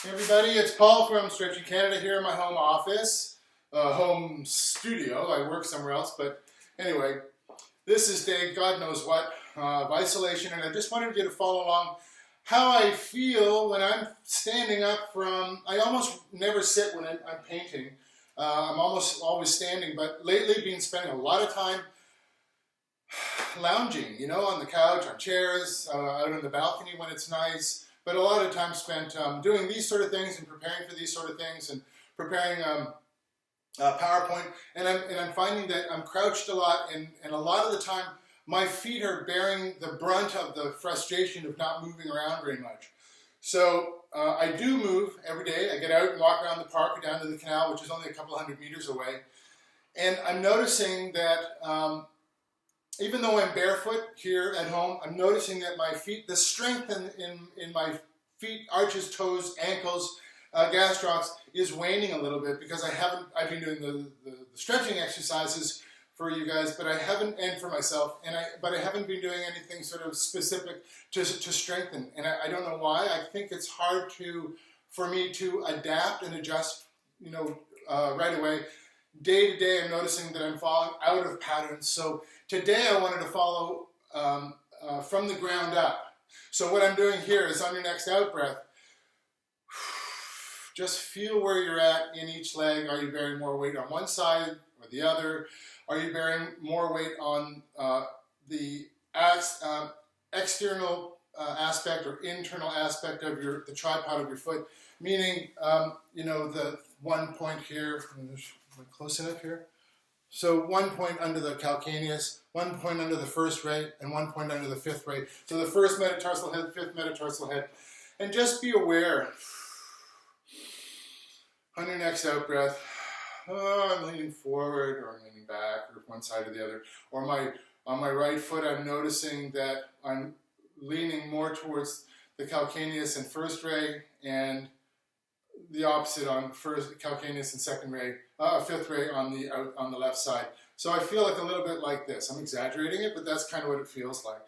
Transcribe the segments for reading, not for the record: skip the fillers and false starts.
Hey everybody, it's Paul from Stretching Canada here in my home office, home studio. I work somewhere else, but anyway, this is day God knows what of isolation, and I just wanted you to follow along how I feel when I'm standing up from. I almost never sit when I'm painting. I'm almost always standing, but lately been spending a lot of time lounging, you know, on the couch, on chairs, out on the balcony when it's nice. But a lot of time spent doing these sort of things and preparing for these sort of things and preparing PowerPoint. And I'm finding that I'm crouched a lot, and a lot of the time my feet are bearing the brunt of the frustration of not moving around very much. So I do move every day. I get out and walk around the park or down to the canal, which is only a couple hundred meters away. And I'm noticing that even though I'm barefoot here at home, I'm noticing that my feet, the strength in my feet, arches, toes, ankles, gastrocs is waning a little bit because I've been doing the stretching exercises for you guys, but I haven't, and for myself, but I haven't been doing anything sort of specific to strengthen. And I don't know why. I think it's hard for me to adapt and adjust, you know, right away. Day to day, I'm noticing that I'm falling out of patterns. So today I wanted to follow from the ground up. So what I'm doing here is on your next out breath, just feel where you're at in each leg. Are you bearing more weight on one side or the other? Are you bearing more weight on the external aspect or internal aspect of the tripod of your foot? Meaning, you know, the 1 point here, close enough here. So 1 point under the calcaneus, 1 point under the first ray, and 1 point under the fifth ray. So the first metatarsal head, fifth metatarsal head. And just be aware on your next out breath, I'm leaning forward or I'm leaning back or one side or the other. Or on my right foot, I'm noticing that I'm leaning more towards the calcaneus and first ray, and the opposite on first calcaneus and second ray, fifth ray on the left side. So I feel like a little bit like this. I'm exaggerating it, but that's kind of what it feels like.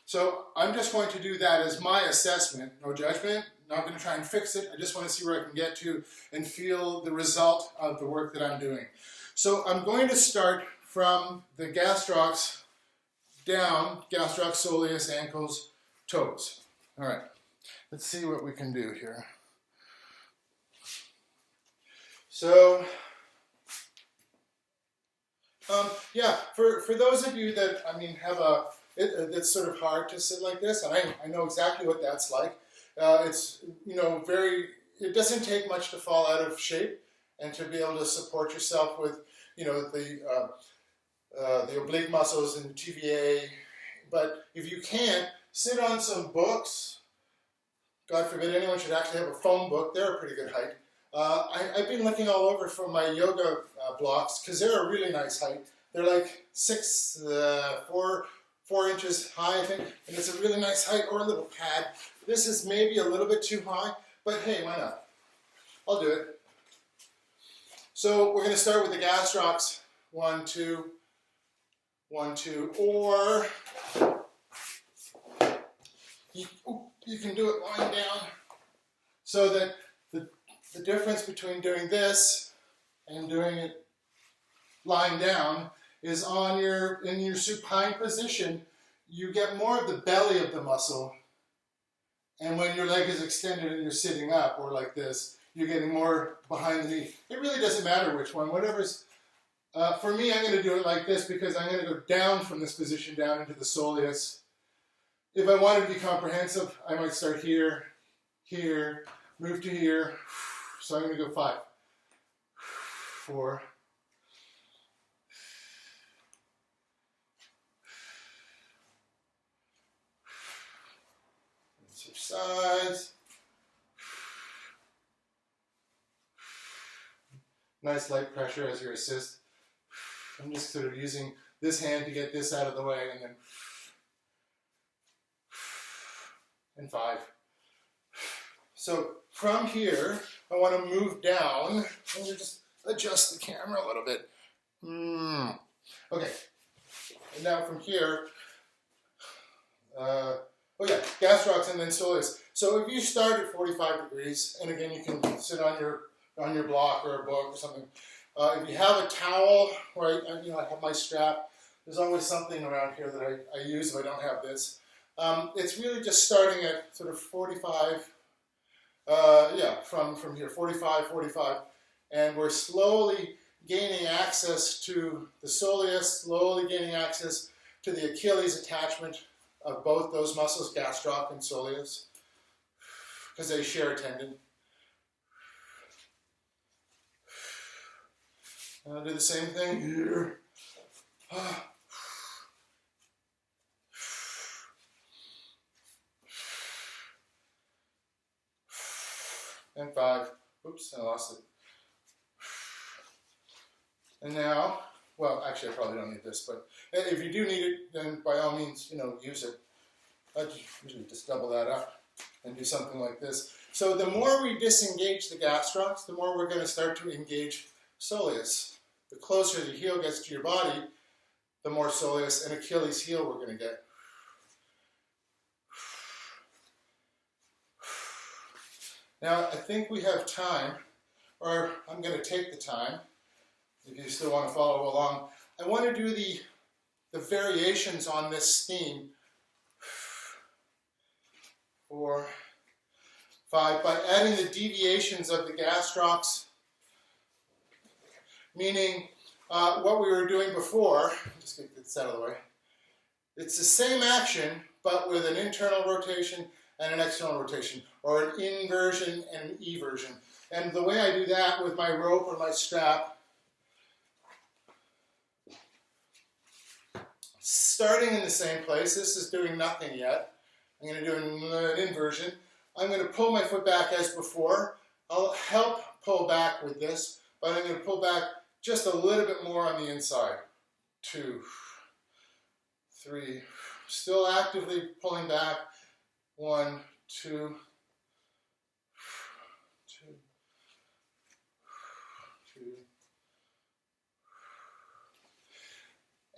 So I'm just going to do that as my assessment. No judgment. Not going to try and fix it. I just want to see where I can get to and feel the result of the work that I'm doing. So I'm going to start from the gastrocs down, gastroc, soleus, ankles, toes. All right. Let's see what we can do here. So, yeah, for those of you that, it's sort of hard to sit like this, and I know exactly what that's like. It's, you know, it doesn't take much to fall out of shape and to be able to support yourself with, you know, the oblique muscles and the TVA. But if you can't, sit on some books. God forbid anyone should actually have a phone book. They're a pretty good height. I've been looking all over for my yoga blocks because they're a really nice height. They're like 4 inches high, I think, and it's a really nice height, or a little pad. This is maybe a little bit too high, but hey, why not? I'll do it. So we're going to start with the gastrocs. 1, 2, 1, 2, or you can do it lying down, so that the difference between doing this and doing it lying down is in your supine position, you get more of the belly of the muscle. And when your leg is extended and you're sitting up or like this, you're getting more behind the knee. It really doesn't matter which one, whatever's, for me, I'm going to do it like this because I'm going to go down from this position down into the soleus. If I wanted to be comprehensive, I might start here, here, move to here. So I'm going to go 5, 4, switch sides. Nice light pressure as your assist. I'm just sort of using this hand to get this out of the way, and then and 5. So from here, I want to move down. Let me just adjust the camera a little bit. Okay. And now from here, gastrocs and then soleus. So if you start at 45 degrees, and again, you can sit on your block or a book or something. If you have a towel, or I have my strap, there's always something around here that I use if I don't have this. It's really just starting at sort of 45, from here, 45, 45, and we're slowly gaining access to the soleus, slowly gaining access to the Achilles attachment of both those muscles, gastroc and soleus, because they share a tendon. And I'll do the same thing here. And 5. Oops, I lost it. And now, well, actually I probably don't need this, but if you do need it, then by all means, use it. I usually just double that up and do something like this. So the more we disengage the gastrocs, the more we're going to start to engage soleus. The closer the heel gets to your body, the more soleus and Achilles heel we're going to get. Now, I think we have time, or I'm going to take the time, if you still want to follow along. I want to do the variations on this theme. 4, 5, by adding the deviations of the gastrocs, meaning what we were doing before. Just get this out of the way. It's the same action, but with an internal rotation and an external rotation, or an inversion and an eversion. And the way I do that with my rope or my strap, starting in the same place, this is doing nothing yet. I'm going to do an inversion. I'm going to pull my foot back as before. I'll help pull back with this, but I'm going to pull back just a little bit more on the inside. 2, 3, still actively pulling back. 1, 2, 2, 2.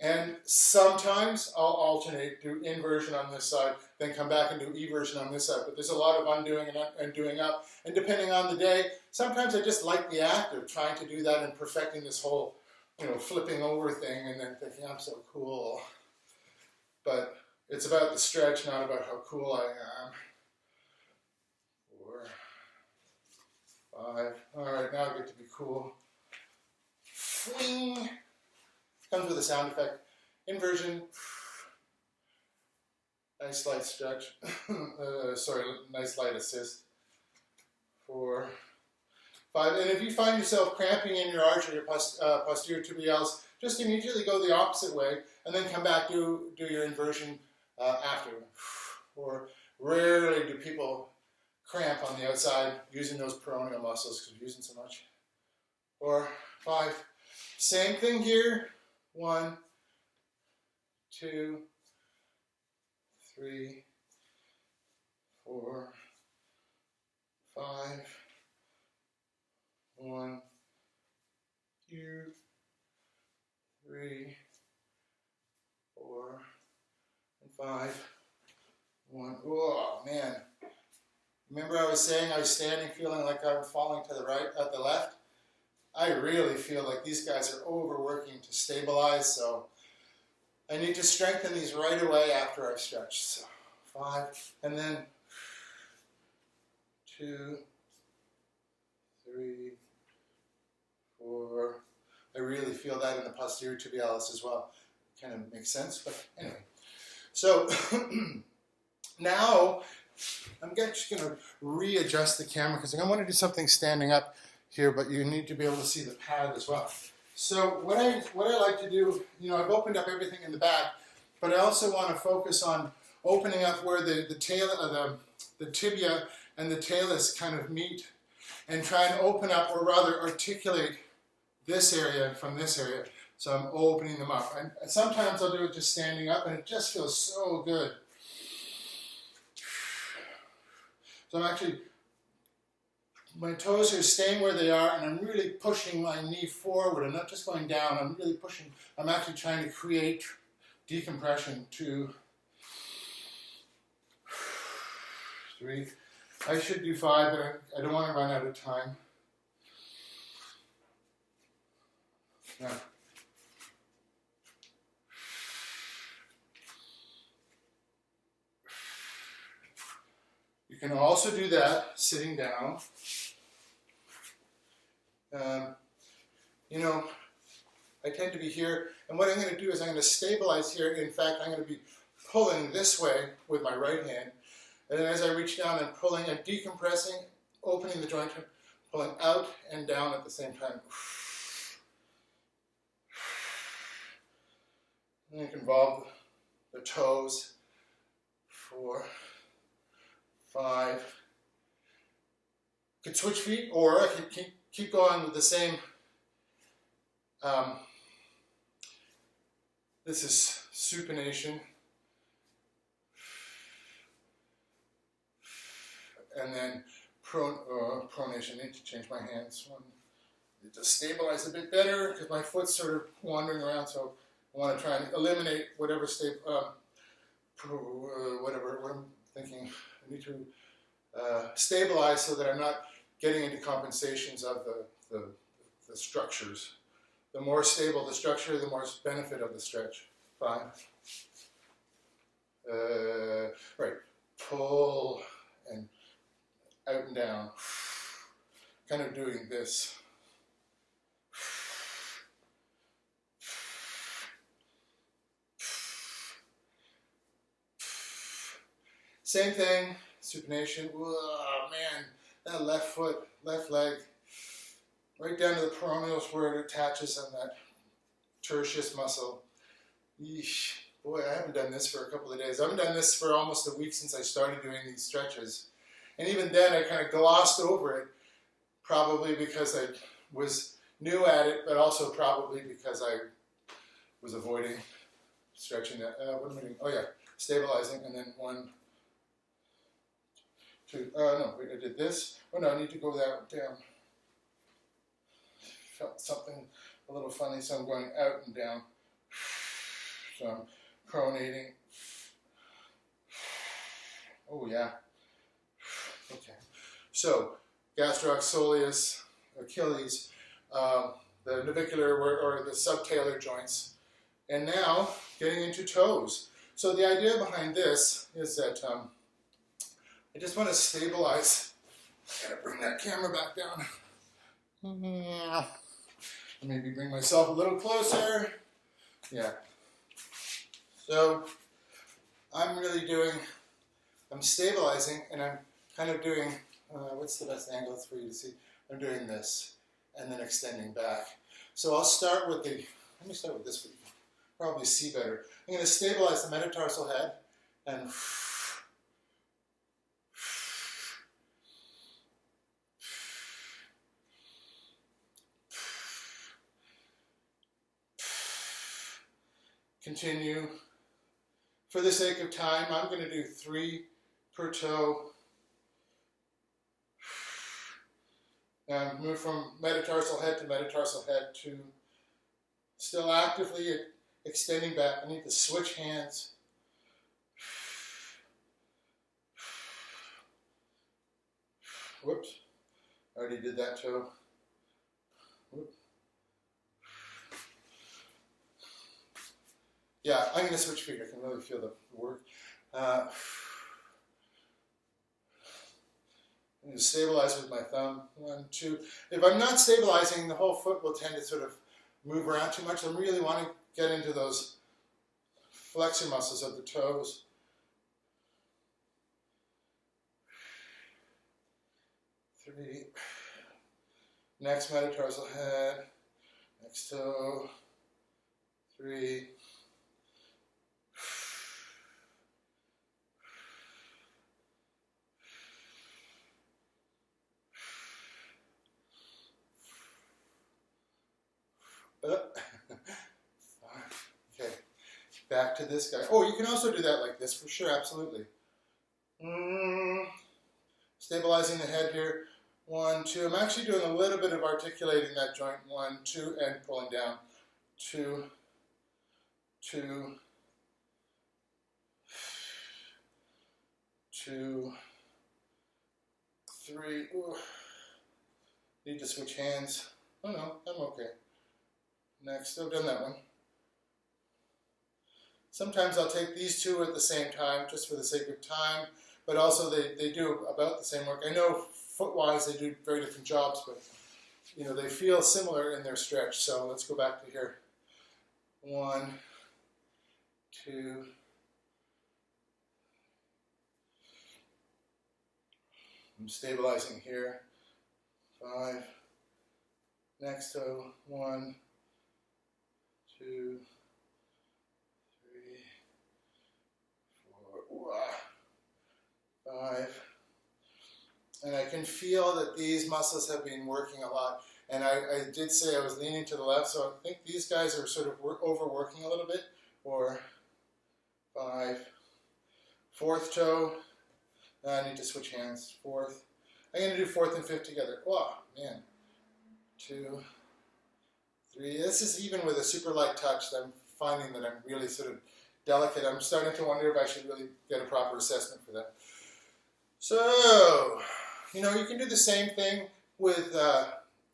And sometimes I'll alternate, do inversion on this side, then come back and do eversion on this side. But there's a lot of undoing and doing up. And depending on the day, sometimes I just like the act of trying to do that and perfecting this whole, flipping over thing and then thinking, I'm so cool. But it's about the stretch, not about how cool I am. 4, 5. All right, now I get to be cool. Fling. Comes with a sound effect. Inversion. Nice light stretch. Nice light assist. 4, 5. And if you find yourself cramping in your arch or your posterior tibialis, just immediately go the opposite way and then come back, do your inversion after. Or rarely do people cramp on the outside using those peroneal muscles because you're using so much. 4, 5. Same thing here. 1, 2, 3, 4, 5. 1, 2, 3, 4, and 5. 1. Oh man! Remember I was saying I was standing, feeling like I'm falling to the right, at the left. I really feel like these guys are overworking to stabilize, so I need to strengthen these right away after I've stretched. So 5, and then 2, 3, 4. I really feel that in the posterior tibialis as well. Kind of makes sense, but anyway. So now I'm just going to readjust the camera because I want to do something standing up here, but you need to be able to see the pad as well. So what I like to do, I've opened up everything in the back, but I also want to focus on opening up where the tibia and the talus kind of meet, and try and open up, or rather articulate this area from this area. So I'm opening them up. And sometimes I'll do it just standing up, and it just feels so good. So I'm actually, my toes are staying where they are, and I'm really pushing my knee forward. I'm not just going down, I'm really pushing. I'm actually trying to create decompression. 2, 3. I should do 5, but I don't want to run out of time. Yeah. You can also do that sitting down. You know, I tend to be here, and what I'm going to do is I'm going to stabilize here. In fact, I'm going to be pulling this way with my right hand, and then as I reach down, I'm pulling and decompressing, opening the joint, pulling out and down at the same time. And you can involve the toes. 4, 5. Could switch feet, or I could keep going with the same. This is supination, and then pronation. I need to change my hands. To stabilize a bit better because my foot's sort of wandering around, so I want to try and eliminate whatever what I'm thinking. I need to stabilize so that I'm not getting into compensations of the structures. The more stable the structure, the more benefit of the stretch. 5. Right. Pull and out and down. Kind of doing this. Same thing. Supination. Oh, man. That left foot, left leg. Right down to the peroneals where it attaches on that tertius muscle. Yeesh. Boy, I haven't done this for a couple of days. I haven't done this for almost a week since I started doing these stretches. And even then, I kind of glossed over it, probably because I was new at it, but also probably because I was avoiding stretching that. What am I doing? Oh, yeah. Stabilizing, and then 1, 2. No, wait, I did this. Oh, no, I need to go that down. Felt something a little funny, so I'm going out and down. So I'm pronating. Oh, yeah. Okay. So, gastroc, soleus, Achilles, the navicular or the subtalar joints, and now getting into toes. So the idea behind this is that I just want to stabilize. I gotta bring that camera back down. Maybe bring myself a little closer. Yeah. So I'm stabilizing, and I'm kind of doing, what's the best angle for you to see? I'm doing this, and then extending back. So I'll start with let me start with this, so you can probably see better. I'm going to stabilize the metatarsal head, and continue. For the sake of time, I'm going to do 3 per toe. And move from metatarsal head to metatarsal head to still actively extending back. I need to switch hands. Whoops. I already did that toe. Whoops. Yeah, I'm going to switch feet. I can really feel the work. I'm going to stabilize with my thumb. 1, 2. If I'm not stabilizing, the whole foot will tend to sort of move around too much. I really want to get into those flexor muscles of the toes. 3. Next metatarsal head. Next toe. 3. Okay, back to this guy. Oh, you can also do that like this for sure, absolutely. Stabilizing the head here. 1, 2. I'm actually doing a little bit of articulating that joint. 1, 2, and pulling down. 2, 2, 2, 3. Ooh. Need to switch hands. Oh no, I'm okay. Next, I've done that one. Sometimes I'll take these two at the same time, just for the sake of time, but also they do about the same work. I know foot-wise they do very different jobs, but you know, they feel similar in their stretch. So let's go back to here. 1, 2. I'm stabilizing here. 5. Next toe. 1, 2, 3, 4. 5. And I can feel that these muscles have been working a lot. And I did say I was leaning to the left, so I think these guys are sort of overworking a little bit. 4, 5. 4th toe. I need to switch hands. 4th. I'm going to do 4th and 5th together. Oh, man. 2, 3. This is even with a super light touch. I'm finding that I'm really sort of delicate. I'm starting to wonder if I should really get a proper assessment for that. So, you know, you can do the same thing with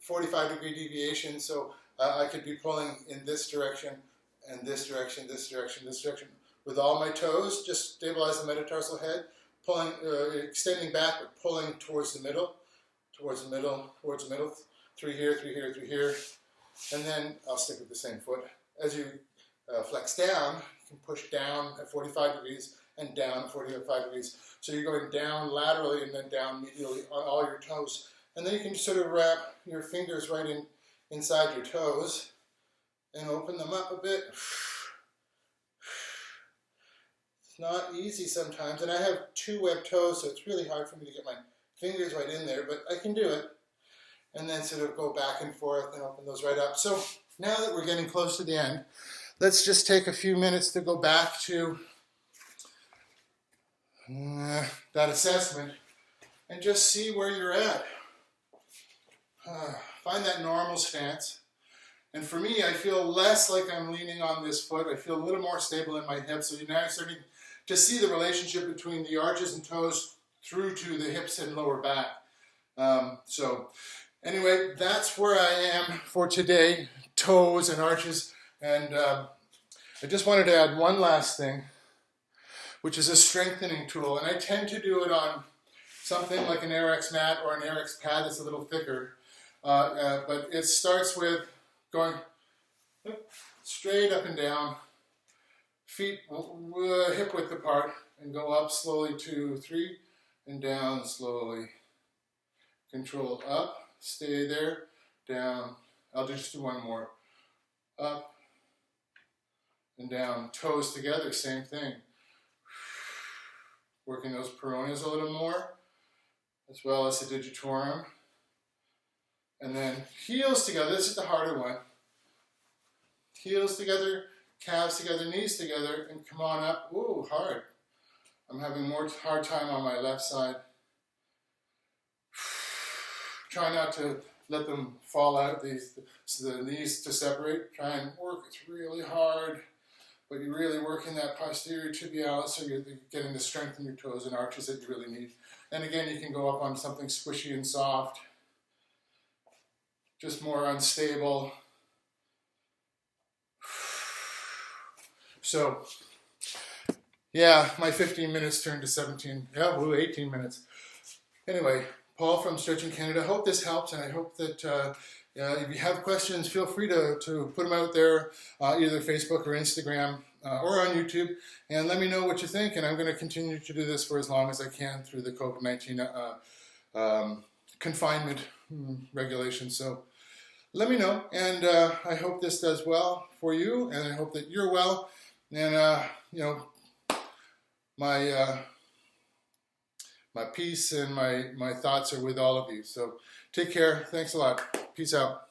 45-degree deviation. So I could be pulling in this direction and this direction, this direction, this direction with all my toes. Just stabilize the metatarsal head. Pulling, extending back, but pulling towards the middle, towards the middle, towards the middle. 3 here, 3 here, 3 here. And then I'll stick with the same foot. As you flex down, you can push down at 45 degrees and down at 45 degrees. So you're going down laterally and then down medially on all your toes. And then you can sort of wrap your fingers right inside your toes and open them up a bit. Not easy sometimes, and I have 2 webbed toes, so it's really hard for me to get my fingers right in there, but I can do it. And then sort of go back and forth and open those right up. So now that we're getting close to the end, let's just take a few minutes to go back to that assessment and just see where you're at. Find that normal stance. And for me, I feel less like I'm leaning on this foot. I feel a little more stable in my hips. So you're now starting to see the relationship between the arches and toes through to the hips and lower back. So anyway, that's where I am for today, toes and arches. And I just wanted to add one last thing, which is a strengthening tool. And I tend to do it on something like an RX mat or an RX pad that's a little thicker. But it starts with going straight up and down, feet hip width apart, and go up slowly, 2, 3, and down slowly. Control up, stay there, down. I'll just do one more. Up and down. Toes together, same thing. Working those peroneas a little more, as well as the digitorum. And then heels together. This is the harder one. Heels together, calves together, knees together, and come on up. Ooh, hard. I'm having more hard time on my left side. Try not to let them fall out, the knees to separate. Try and work. It's really hard, but you're really working that posterior tibialis, so you're getting the strength in your toes and arches that you really need. And again, you can go up on something squishy and soft, just more unstable. So, yeah, my 15 minutes turned to 17, 18 minutes. Anyway, Paul from Stretching Canada. I hope this helps, and I hope that if you have questions, feel free to put them out there, either Facebook or Instagram or on YouTube, and let me know what you think. And I'm going to continue to do this for as long as I can through the COVID-19 confinement regulations. So let me know, and I hope this does well for you, and I hope that you're well. And you know, my peace and my thoughts are with all of you. So take care. Thanks a lot. Peace out.